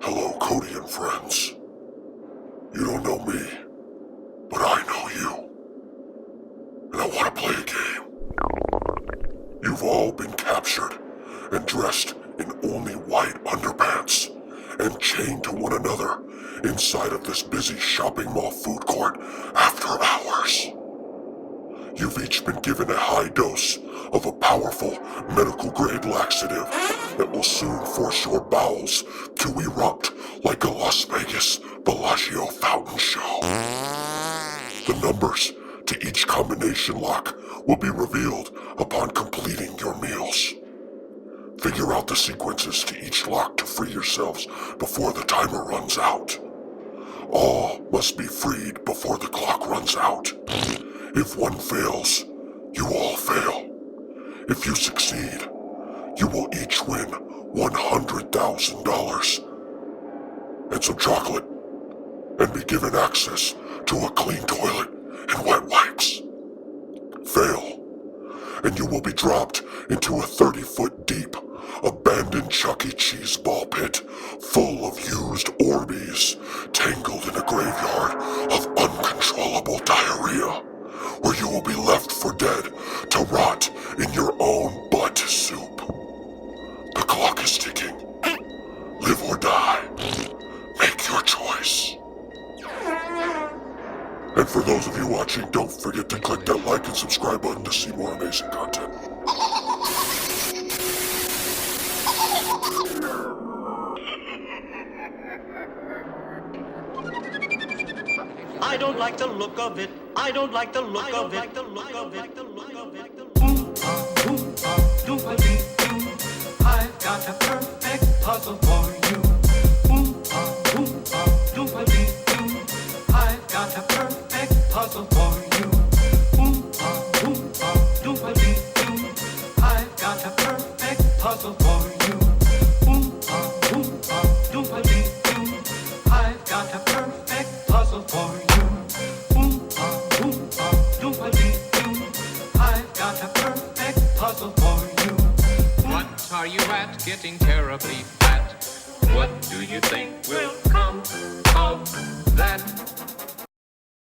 Hello, Cody and friends. You don't know me, but I know you. And I want to play a game. You've all been captured and dressed in only white underpants and chained to one another inside of this busy shopping mall food court after hours. You've each been given a high dose of a powerful medical-grade laxative that will soon force your bowels to erupt like a Las Vegas Bellagio fountain show. The numbers to each combination lock will be revealed upon completing your meals. Figure out the sequences to each lock to free yourselves before the timer runs out. All must be freed before the clock runs out. If one fails, you all fail. If you succeed, you will each win $100,000 and some chocolate, and be given access to a clean toilet and wet wipes. Fail, and you will be dropped into a 30-foot deep, abandoned Chuck E. Cheese ball pit full of used Orbeez, tangled in a graveyard of uncontrollable diarrhea, where you will be left for dead to rot in your own butt soup. The clock is ticking. Live or die. Make your choice. And for those of you watching, don't forget to click that like and subscribe button to see more amazing content. I don't like the look of it. I don't like the look of it. I've got a perfect puzzle for you. I've got a perfect puzzle for you. I've got a perfect puzzle for you. I've got a perfect puzzle for you. I've got a perfect puzzle for you. What are you at? Getting terribly fat. What do you think will come of that?